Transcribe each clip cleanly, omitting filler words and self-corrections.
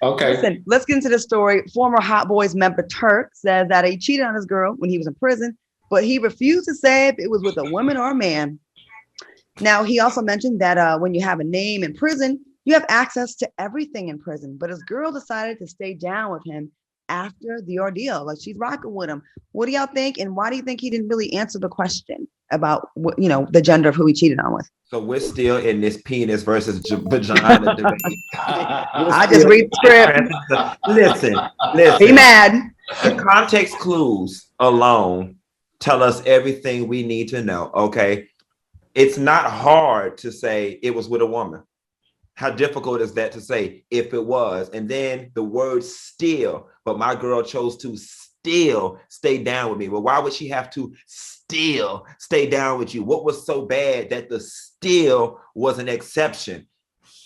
Okay. Listen, let's get into the story. Former Hot Boys member Turk says that he cheated on his girl when he was in prison, but he refused to say if it was with a woman or a man. Now, he also mentioned that when you have a name in prison, you have access to everything in prison. But his girl decided to stay down with him after the ordeal. Like, she's rocking with him. What do y'all think? And why do you think he didn't really answer the question about the gender of who he cheated on with? So we're still in this penis versus vagina debate. I just read the script. Listen. Be mad. The context clues alone tell us everything we need to know. Okay. It's not hard to say it was with a woman. How difficult is that to say if it was? And then the word still, but my girl chose to still stay down with me. Well, why would she have to still stay down with you? What was so bad that the still was an exception?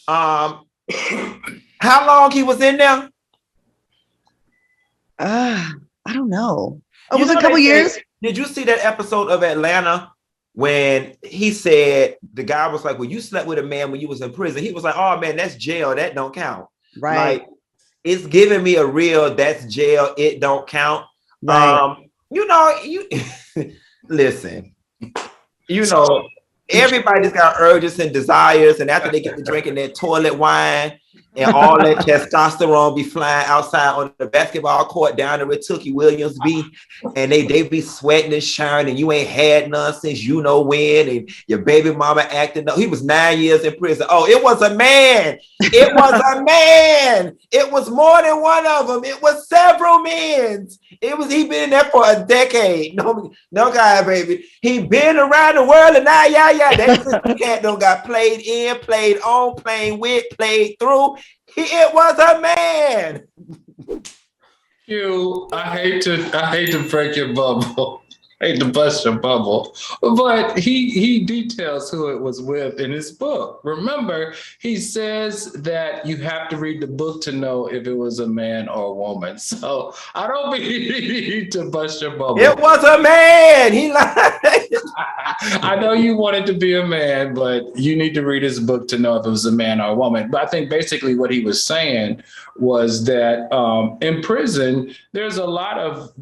How long he was in there? I don't know. Oh, was it a couple years? Did you see that episode of Atlanta when he said, the guy was like, well, you slept with a man when you was in prison? He was like, oh man, that's jail. That don't count. Right. Like, it's giving me a real, that's jail. It don't count. Right. You listen, everybody's got urges and desires. And after they get to drinking their toilet wine and all that testosterone be flying outside on the basketball court down there with Tookie Williams be, and they be sweating and shining, and you ain't had none since you know when, and your baby mama acting up. He was 9 years in prison. Oh, it was a man. It was a man. It was more than one of them. It was several men. He been in there for a decade. No guy, baby. He been around the world, and now, that cat don't got played in, played on, playing with, played through. It was a man. I hate to break your bubble. I hate to bust your bubble. But he details who it was with in his book. Remember, he says that you have to read the book to know if it was a man or a woman. So I don't need to bust your bubble. It was a man. He lied. I know you wanted to be a man, but you need to read his book to know if it was a man or a woman. But I think basically what he was saying was that in prison, there's a lot of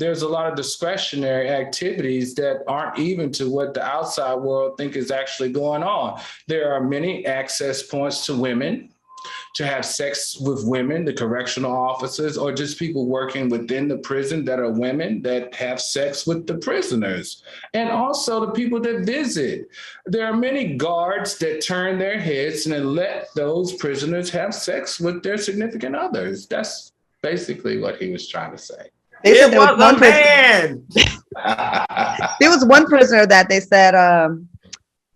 discretionary activities that aren't even to what the outside world think is actually going on. There are many access points to women, to have sex with women, the correctional officers, or just people working within the prison that are women that have sex with the prisoners, and also the people that visit. There are many guards that turn their heads and then let those prisoners have sex with their significant others. That's basically what he was trying to say. It was a man. There was one prisoner that they said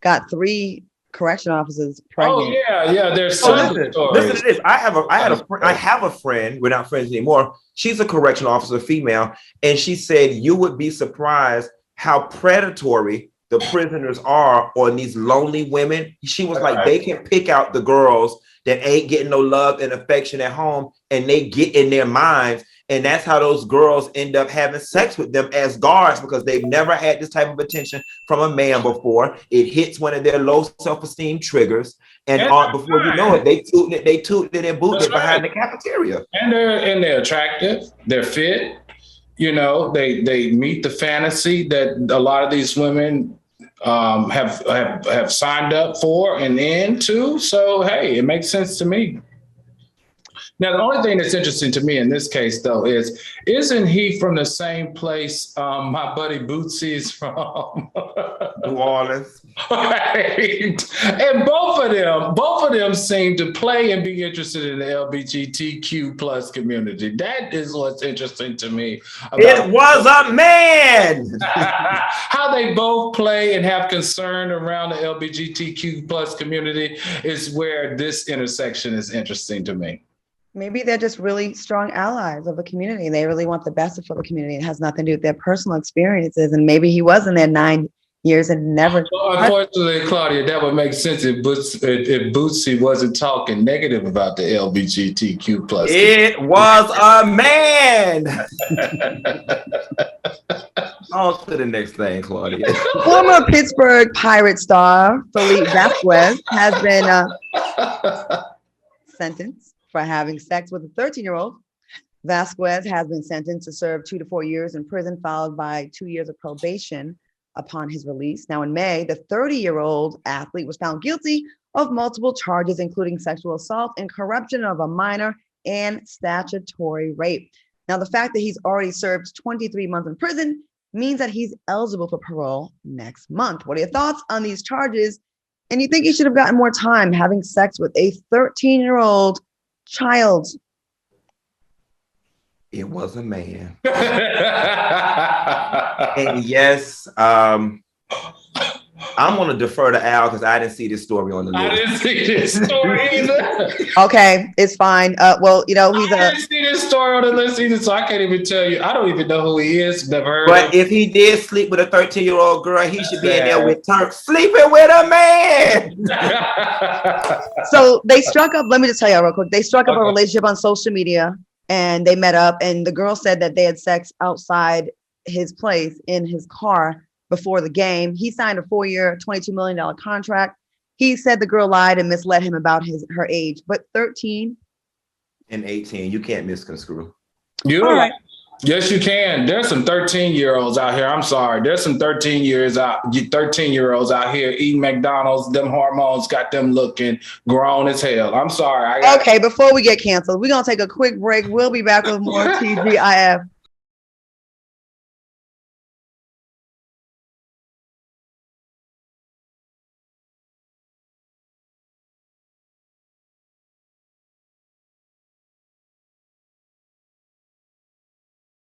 got 3 correction officers pregnant. Oh yeah. There's listen to this. I have a friend. We're not friends anymore. She's a correctional officer, female, and she said you would be surprised how predatory the prisoners are on these lonely women. She was like, they can pick out the girls that ain't getting no love and affection at home, and they get in their minds. And that's how those girls end up having sex with them as guards, because they've never had this type of attention from a man before. It hits one of their low self-esteem triggers. And before you know it, they tooted and booted behind the cafeteria. And they're attractive. They're fit. They meet the fantasy that a lot of these women have signed up for and into. So, hey, it makes sense to me. Now, the only thing that's interesting to me in this case, though, isn't he from the same place my buddy Bootsy's from? New Orleans. Right. And both of them seem to play and be interested in the LGBTQ plus community. That is what's interesting to me. It was a man. How they both play and have concern around the LGBTQ plus community is where this intersection is interesting to me. Maybe they're just really strong allies of the community. They really want the best for the community. It has nothing to do with their personal experiences. And maybe he was in there 9 years and never. Well, unfortunately, Claudia, that would make sense if Bootsy wasn't talking negative about the LGBTQ plus. It was a man. On to the next thing, Claudia. Former Pittsburgh Pirate star Philippe has been sentenced for having sex with a 13-year-old. Vasquez has been sentenced to serve 2 to 4 years in prison, followed by 2 years of probation upon his release. Now, in May, the 30-year-old athlete was found guilty of multiple charges, including sexual assault and corruption of a minor and statutory rape. Now, the fact that he's already served 23 months in prison means that he's eligible for parole next month. What are your thoughts on these charges? And you think he should have gotten more time having sex with a 13-year-old child? It was a man. And yes, I'm going to defer to Al because I didn't see this story on the list. I didn't see this story either. Okay, it's fine. Well, you know, I didn't see this story on the list either, so I can't even tell you. I don't even know who he is. Never heard of him. But if he did sleep with a 13-year-old girl, he should be in there with Turk, sleeping with a man. So they struck up, let me just tell you real quick. They struck up a relationship on social media and they met up, and the girl said that they had sex outside his place in his car before the game. He signed a 4-year, $22 million contract. He said the girl lied and misled him about her age, but 13 and 18, you can't misconstrue. You're right. Yes, you can. There's some 13-year-olds out here. I'm sorry. There's some 13-year-olds out here eating McDonald's. Them hormones got them looking grown as hell. I'm sorry. Okay, before we get canceled, we're going to take a quick break. We'll be back with more TGIF.